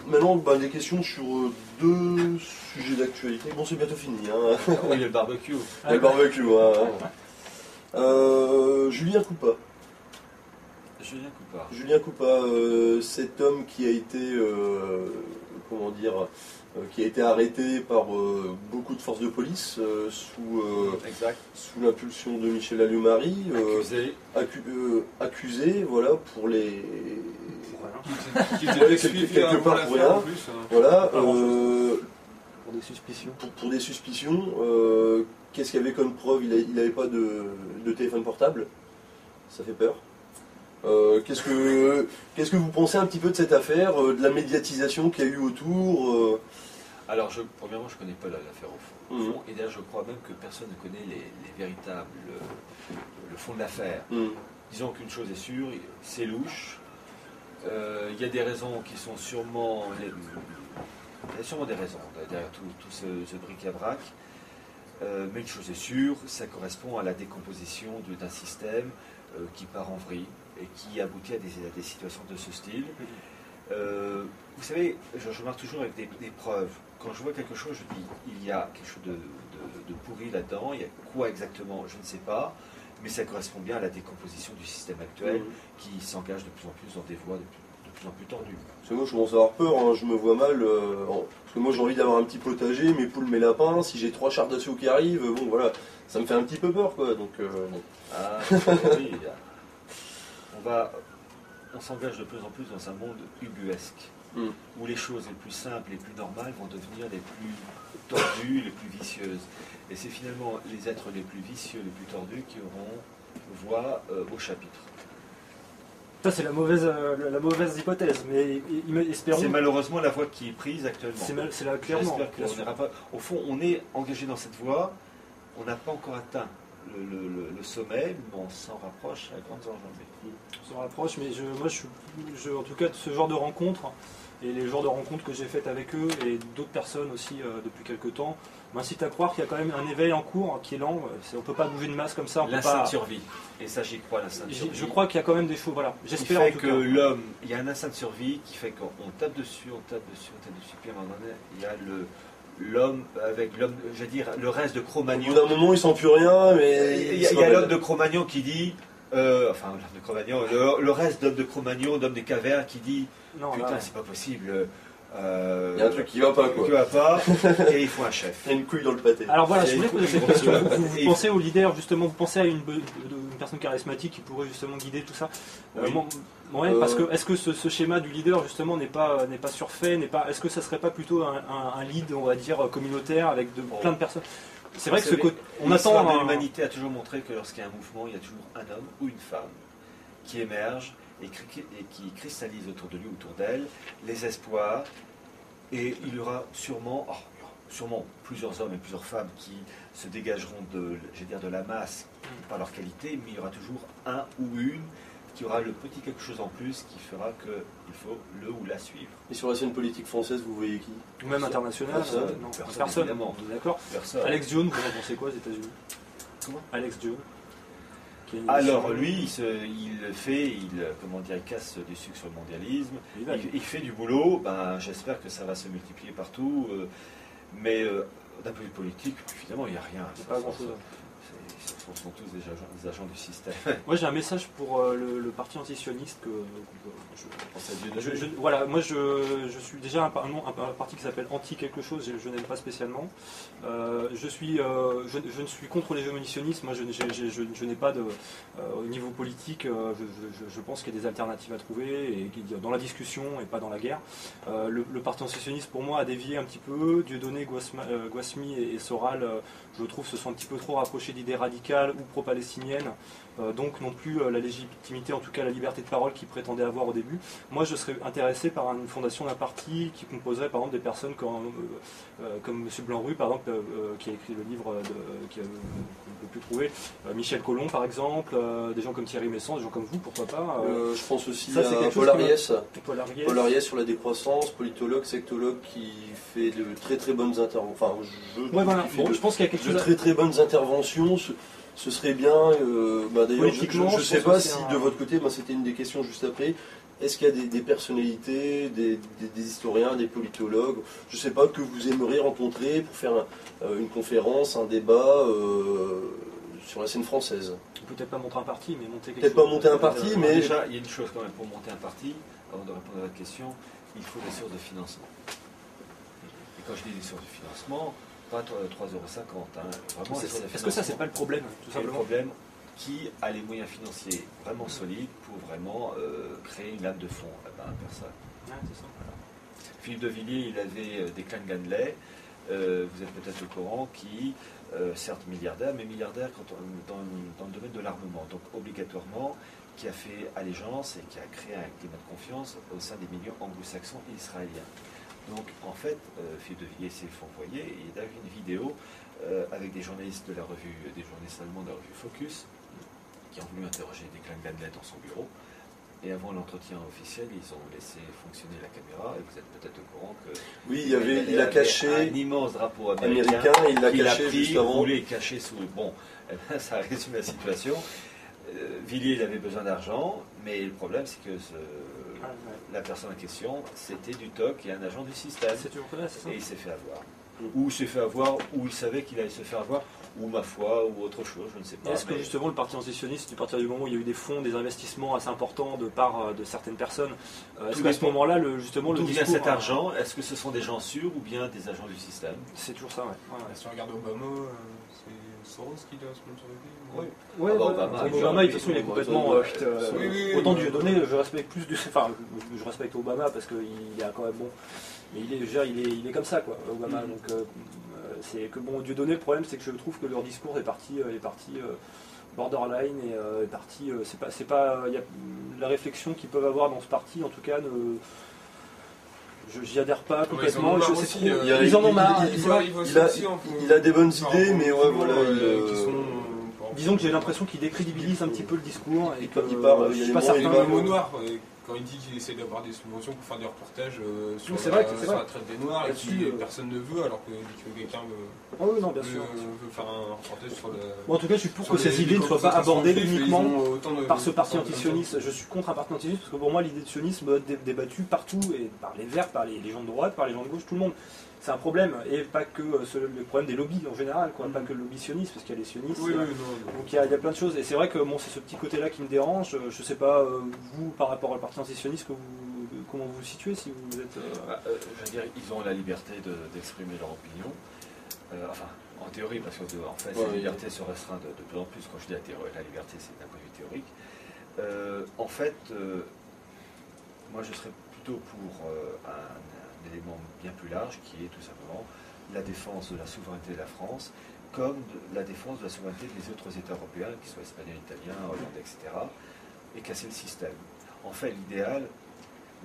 Maintenant, des questions sur deux sujets d'actualité. Bon, c'est bientôt fini. Hein. Oui, il y a le barbecue. Il y a le barbecue, Julien Coupat. Julien Coupat, cet homme qui a été, qui a été arrêté par beaucoup de forces de police sous l'impulsion de Michel Alliomarie, accusé, voilà, pour les... quelque part pour rien. Voilà, pour des suspicions. Pour des suspicions. Qu'est-ce qu'il y avait comme preuve? Il n'avait pas de téléphone portable. Ça fait peur. Qu'est-ce que vous pensez un petit peu de cette affaire, de la médiatisation qu'il y a eu autour Alors, premièrement, je ne connais pas l'affaire au fond. Et d'ailleurs, je crois même que personne ne connaît les véritables, le fond de l'affaire. Disons qu'une chose est sûre, c'est louche. Il y a des raisons qui sont sûrement... Il y a sûrement des raisons derrière tout ce bric-à-brac. Mais une chose est sûre, ça correspond à la décomposition d'un système qui part en vrille et qui aboutit à des situations de ce style. Vous savez, je remarque toujours avec des preuves. Quand je vois quelque chose, je dis il y a quelque chose de pourri là-dedans. Il y a quoi exactement, je ne sais pas. Mais ça correspond bien à la décomposition du système actuel qui s'engage de plus en plus dans des voies de plus en plus tendues. Parce que moi je commence à avoir peur, hein, je me vois mal. Parce que moi j'ai envie d'avoir un petit potager, mes poules, mes lapins. Si j'ai 3 chars d'assaut qui arrivent, bon voilà, ça me fait un petit peu peur quoi. Donc, oui, on s'engage de plus en plus dans un monde ubuesque, où les choses les plus simples, les plus normales vont devenir les plus tordues, les plus vicieuses. Et c'est finalement les êtres les plus vicieux, les plus tordus qui auront voix au chapitre. Ça c'est la mauvaise hypothèse, mais espérons... C'est malheureusement la voie qui est prise actuellement. C'est là clairement. J'espère qu'on au fond, on est engagé dans cette voie, on n'a pas encore atteint le sommet, mais on s'en rapproche à grandes enjambées. On s'en rapproche, mais en tout cas, ce genre de rencontres, et les genres de rencontres que j'ai faites avec eux, et d'autres personnes aussi depuis quelques temps, m'incitent à croire qu'il y a quand même un éveil en cours qui est lent. On ne peut pas bouger de masse comme ça. L'instinct de survie. Et ça, j'y crois, l'instinct de survie. Je crois qu'il y a quand même des choses, voilà. J'espère en tout cas. L'homme, il y a un instinct de survie qui fait qu'on tape dessus, puis à un moment donné, il y a l'homme avec l'homme, je veux dire, le reste de Cro-Magnon. Au bout d'un moment, il sent plus rien, mais... Il y a l'homme de Cro-Magnon qui dit... l'homme de Cro-Magnon, le reste d'homme de Cro-Magnon, d'homme des cavernes qui dit non, putain, c'est pas possible. Il y a un truc qui va pas, quoi. Qui va pas, et il faut un chef. Il y a une couille dans le pâté. Alors voilà, je voulais poser cette question. Vous pensez au leader, justement, vous pensez à une personne charismatique qui pourrait justement guider tout ça? Parce que est-ce que ce schéma du leader, justement, n'est pas surfait, est-ce que ça serait pas plutôt un lead, on va dire, communautaire, avec plein de personnes? C'est vrai que on attend... L'humanité a toujours montré que lorsqu'il y a un mouvement, il y a toujours un homme ou une femme qui émerge et qui cristallise autour de lui, autour d'elle, les espoirs, et il y aura sûrement plusieurs hommes et plusieurs femmes qui se dégageront de la masse par leur qualité, mais il y aura toujours un ou une qui aura le petit quelque chose en plus qui fera qu'il faut le ou la suivre. Et sur la scène politique française, vous voyez qui? Ou même internationale? Non, personne. Évidemment. D'accord. Alex Jones, vous en pensez quoi aux États-Unis? Comment? Alex Jones. Alors lui, il casse du sucre sur le mondialisme, il fait du boulot, j'espère que ça va se multiplier partout, mais d'un point de vue politique, évidemment, il n'y a rien. C'est pas grand-chose. Ce sont tous des agents du système. Moi j'ai un message pour le parti antisioniste voilà, moi je suis déjà un parti qui s'appelle Anti quelque chose, je n'aime pas spécialement. Je ne suis contre l'hégémonie sioniste, moi je n'ai pas de... au niveau politique, je pense qu'il y a des alternatives à trouver, et dans la discussion et pas dans la guerre. Le parti antisioniste pour moi a dévié un petit peu, Dieudonné, Guasmi et Soral, je trouve, se sont un petit peu trop rapprochés d'idées radicales ou pro-palestiniennes, donc non plus la légitimité, en tout cas la liberté de parole qu'ils prétendaient avoir au début. Moi je serais intéressé par une fondation d'un parti qui composerait par exemple des personnes comme M. Blanc-Rue par exemple, qui a écrit le livre qu'on ne peut plus trouver, Michel Collomb par exemple, des gens comme Thierry Messant, des gens comme vous, pourquoi pas. Je pense aussi à Paul Ariès. Paul Ariès sur la décroissance, politologue, sectologue qui fait de très très bonnes interventions. Enfin, je pense qu'il y a quelque chose de très bonnes interventions. Ce serait bien, d'ailleurs, je ne sais pas si de votre côté, c'était une des questions juste après, est-ce qu'il y a des personnalités, des historiens, des politologues, je ne sais pas, que vous aimeriez rencontrer pour faire une conférence, un débat sur la scène française? Peut-être pas monter un parti, mais monter quelque chose. Peut-être pas monter un parti, mais... Déjà, il y a une chose quand même, pour monter un parti, avant de répondre à votre question, il faut des sources de financement. Et quand je dis des sources de financement, pas 3,50 €, vraiment. Est-ce que ça, c'est pas le problème, tout simplement? Le problème, qui a les moyens financiers vraiment solides pour vraiment créer une lame de fond? Personne. Ouais, c'est ça. Voilà. Philippe de Villiers, il avait des Klein-Gandelet, vous êtes peut-être au courant, qui, certes milliardaire, mais milliardaire dans le domaine de l'armement. Donc obligatoirement, qui a fait allégeance et qui a créé un climat de confiance au sein des milieux anglo-saxons et israéliens. Donc en fait, Philippe de Villiers s'est fourvoyé, et il a eu une vidéo avec des journalistes de la revue, des journalistes allemands de la revue Focus, qui ont voulu interroger des Klein-Gandelet dans son bureau. Et avant l'entretien officiel, ils ont laissé fonctionner la caméra, et vous êtes peut-être au courant que... Oui, il a caché un immense drapeau américain, il l'a caché pris, juste avant. roulé, caché sous... Bon, ça résume la situation. Villiers, il avait besoin d'argent, mais le problème, c'est que la personne en question, c'était du TOC et un agent du système. C'est toujours là, c'est ça. Et il s'est fait avoir. Ou il s'est fait avoir, ou il savait qu'il allait se faire avoir, ou ma foi, ou autre chose, je ne sais pas. Est-ce que justement le parti antisioniste, à partir du moment où il y a eu des fonds, des investissements assez importants de part de certaines personnes, est-ce qu'à ce moment-là, justement, le d'où vient discours... cet argent? Est-ce que ce sont des gens sûrs ou bien des agents du système? C'est toujours ça, ouais. Si on regarde Obama, c'est Soros qui doit sponsoriser. Oui. Ouais, Obama, de toute façon, il est complètement... oui, autant Dieu donné, je respecte plus... Enfin, je respecte Obama parce qu'il est quand même bon. Mais il est comme ça, quoi, Obama. Donc, c'est que bon, Dieu donné, le problème, c'est que je trouve que leur discours est parti borderline et est parti. C'est pas y a, la réflexion qu'ils peuvent avoir dans ce parti, en tout cas, j'y adhère pas complètement. Ils en ont marre. Il a des bonnes idées, mais ouais, voilà. Disons que j'ai l'impression qu'il décrédibilise un petit peu le discours et qu'il parle. Je suis pas certain. Le mot noir. Quand il dit qu'il essaie d'avoir des subventions pour faire des reportages sur la traite des Noirs et que personne ne veut, alors que quelqu'un veut faire un reportage sur le... Bon, en tout cas, je suis pour que ces idées ne soient pas abordées uniquement par ce parti antisioniste. Je suis contre un parti antisioniste parce que pour moi, l'idée de sionisme doit être débattue partout, et par les Verts, par les gens de droite, par les gens de gauche, tout le monde. C'est un problème, et pas que le problème des lobbies en général, quoi, pas que le lobby sioniste, parce qu'il y a les sionistes. Donc il y a plein de choses, et c'est vrai que bon, c'est ce petit côté-là qui me dérange. Je sais pas, vous, par rapport au parti antisioniste, comment vous vous situez, si vous êtes... Je veux dire, ils ont la liberté d'exprimer leur opinion. Enfin, en théorie, parce que en fait, la liberté se restreint de plus en plus. Quand je dis la liberté, c'est d'un point de vue théorique. En fait, moi, je serais plutôt pour un élément bien plus large, qui est tout simplement la défense de la souveraineté de la France, comme la défense de la souveraineté des autres États européens, qu'ils soient espagnols, italiens, hollandais, etc., et casser le système. En fait, l'idéal,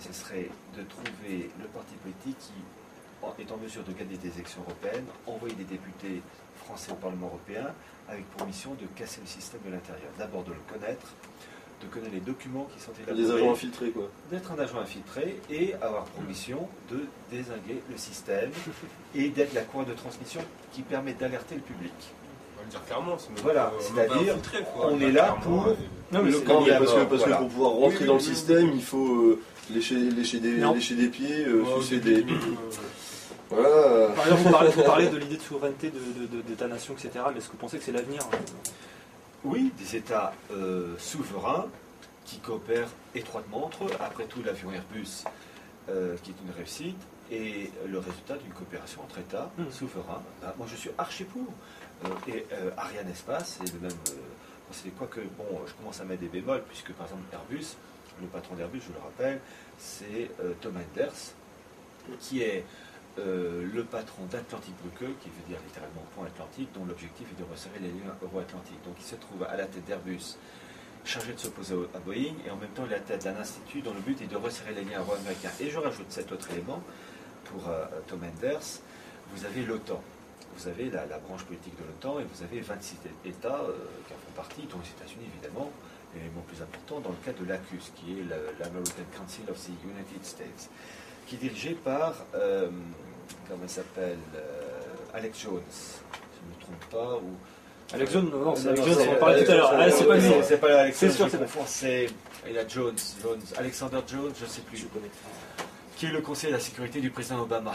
ce serait de trouver le parti politique qui est en mesure de gagner des élections européennes, envoyer des députés français au Parlement européen, avec pour mission de casser le système de l'intérieur. D'abord de le connaître, de connaître les documents qui sont élaborés. Des agents infiltrés, quoi. D'être un agent infiltré et avoir pour mission de dézinguer le système et d'être la courroie de transmission qui permet d'alerter le public. On va le dire clairement. Voilà, c'est-à-dire on est là pour... Non, mais parce que pour pouvoir rentrer dans le système, il faut lécher des pieds, sucer des... Voilà. Par exemple, vous parlez de l'idée de souveraineté d'État-nation, etc. Mais est-ce que vous pensez que c'est l'avenir? Oui, des États souverains qui coopèrent étroitement entre eux. Après tout, l'avion Airbus, qui est une réussite, et le résultat d'une coopération entre États souverains. Moi, je suis archi pour. Et Ariane Espace, c'est le même... c'est quoi que, bon, je commence à mettre des bémols, puisque par exemple Airbus, le patron d'Airbus, je le rappelle, c'est Tom Enders, qui est le patron d'Atlantic Brücke, qui veut dire littéralement pont atlantique, dont l'objectif est de resserrer les liens euro-atlantiques. Donc il se trouve à la tête d'Airbus, chargé de s'opposer à Boeing, et en même temps il est à la tête d'un institut dont le but est de resserrer les liens euro-américains. Et je rajoute cet autre élément, pour Tom Enders, vous avez l'OTAN. Vous avez la branche politique de l'OTAN, et vous avez 26 États qui en font partie, dont les États-Unis évidemment, l'élément plus important dans le cas de l'ACUS, qui est l'American Council of the United States, qui est dirigé par, comment il s'appelle, Alex Jones, si je ne me trompe pas, Alex Jones, non, c'est Alex Jones, on en parlait tout à l'heure. C'est pas lui. C'est pas Alex Jones, c'est sûr, c'est il y a Jones, Alexander Jones, je ne sais plus, qui est le conseiller de la sécurité du président Obama.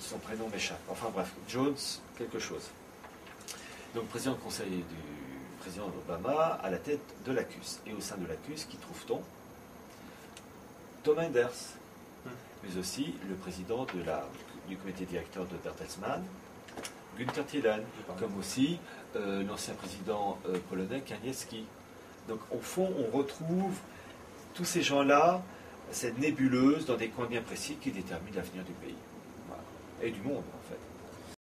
Son prénom m'échappe. Enfin bref, Jones, quelque chose. Donc président conseiller du président Obama à la tête de l'ACUS. Et au sein de l'ACUS, qui trouve-t-on? Tom Enders, mais aussi le président du comité directeur de Bertelsmann, Günther Thielen, comme aussi l'ancien président polonais Kaniewski. Donc au fond, on retrouve tous ces gens-là, cette nébuleuse, dans des coins bien précis qui déterminent l'avenir du pays. Voilà. Et du monde, en fait.